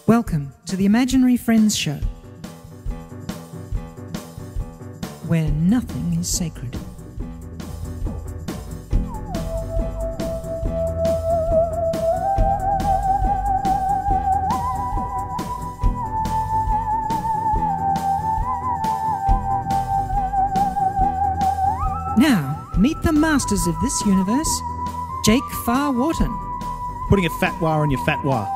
Welcome to the Imaginary Friends Show, where nothing is sacred. Now, meet the masters of this universe, Jake Farr-Wharton. Putting a fatwa on your fatwa.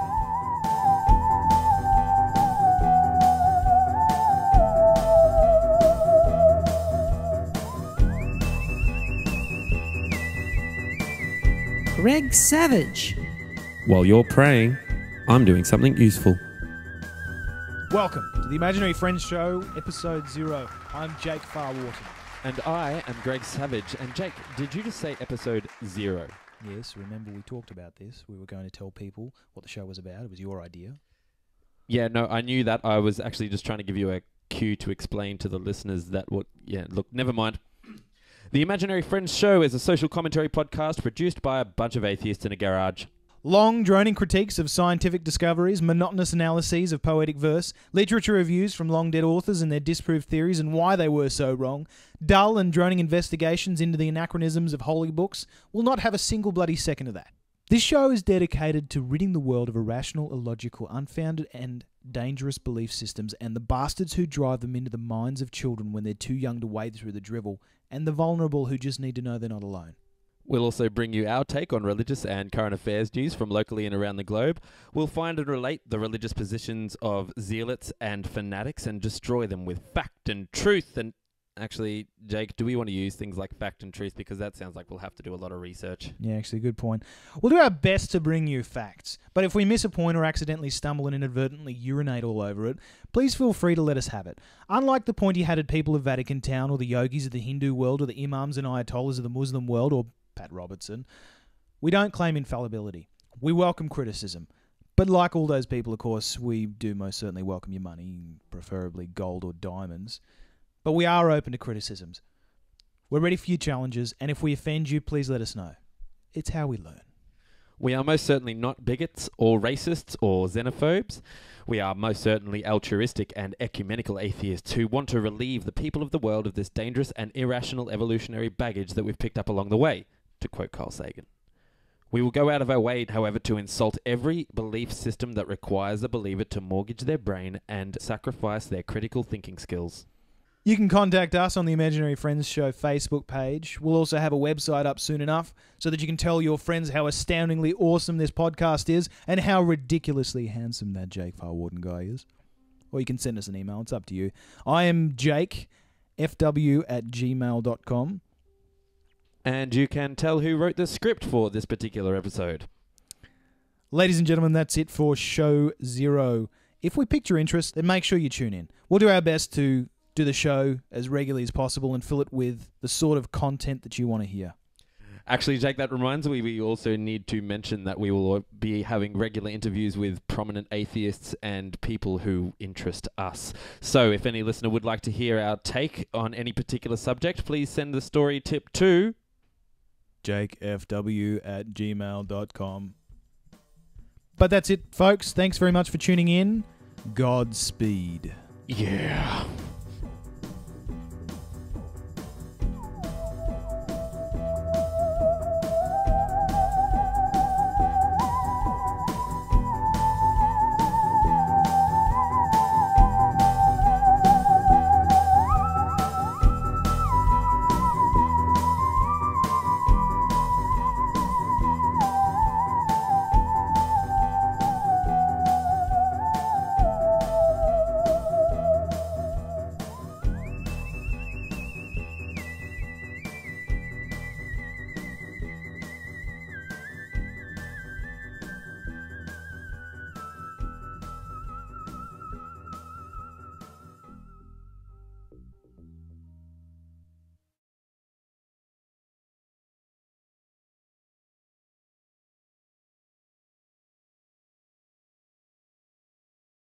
Greg Savage. While you're praying, I'm doing something useful. Welcome to the Imaginary Friends Show, Episode-zero. I'm Jake Farr-Wharton. And I am Greg Savage. And Jake, did you just say Episode-zero? Yes, remember we talked about this. We were going to tell people what the show was about. It was your idea. Yeah, no, I knew that. I was actually just trying to give you a cue to explain to the listeners that what... Yeah, look, never mind. The Imaginary Friends Show is a social commentary podcast produced by a bunch of atheists in a garage. Long, droning critiques of scientific discoveries, monotonous analyses of poetic verse, literature reviews from long-dead authors and their disproved theories and why they were so wrong, dull and droning investigations into the anachronisms of holy books will not have a single bloody second of that. This show is dedicated to ridding the world of irrational, illogical, unfounded and dangerous belief systems and the bastards who drive them into the minds of children when they're too young to wade through the drivel, and the vulnerable who just need to know they're not alone. We'll also bring you our take on religious and current affairs news from locally and around the globe. We'll find and relate the religious positions of zealots and fanatics and destroy them with fact and truth. And actually, Jake, do we want to use things like fact and truth? Because that sounds like we'll have to do a lot of research. Yeah, actually, good point. We'll do our best to bring you facts, but if we miss a point or accidentally stumble and inadvertently urinate all over it, please feel free to let us have it. Unlike the pointy-hatted people of Vatican Town or the yogis of the Hindu world or the imams and ayatollahs of the Muslim world or Pat Robertson, we don't claim infallibility. We welcome criticism. But like all those people, of course, we do most certainly welcome your money, preferably gold or diamonds. But we are open to criticisms. We're ready for your challenges, and if we offend you, please let us know. It's how we learn. We are most certainly not bigots or racists or xenophobes. We are most certainly altruistic and ecumenical atheists who want to relieve the people of the world of this dangerous and irrational evolutionary baggage that we've picked up along the way, to quote Carl Sagan. We will go out of our way, however, to insult every belief system that requires a believer to mortgage their brain and sacrifice their critical thinking skills. You can contact us on the Imaginary Friends Show Facebook page. We'll also have a website up soon enough so that you can tell your friends how astoundingly awesome this podcast is and how ridiculously handsome that Jake Farr-Wharton guy is. Or you can send us an email. It's up to you. I am Jake, fw@gmail.com. And you can tell who wrote the script for this particular episode. Ladies and gentlemen, that's it for Show Zero. If we piqued your interest, then make sure you tune in. We'll do our best to do the show as regularly as possible and fill it with the sort of content that you want to hear. Actually, Jake, that reminds me, we also need to mention that we will be having regular interviews with prominent atheists and people who interest us. So if any listener would like to hear our take on any particular subject, please send the story tip to jakefw@gmail.com. But that's it, folks. Thanks very much for tuning in. Godspeed. Yeah.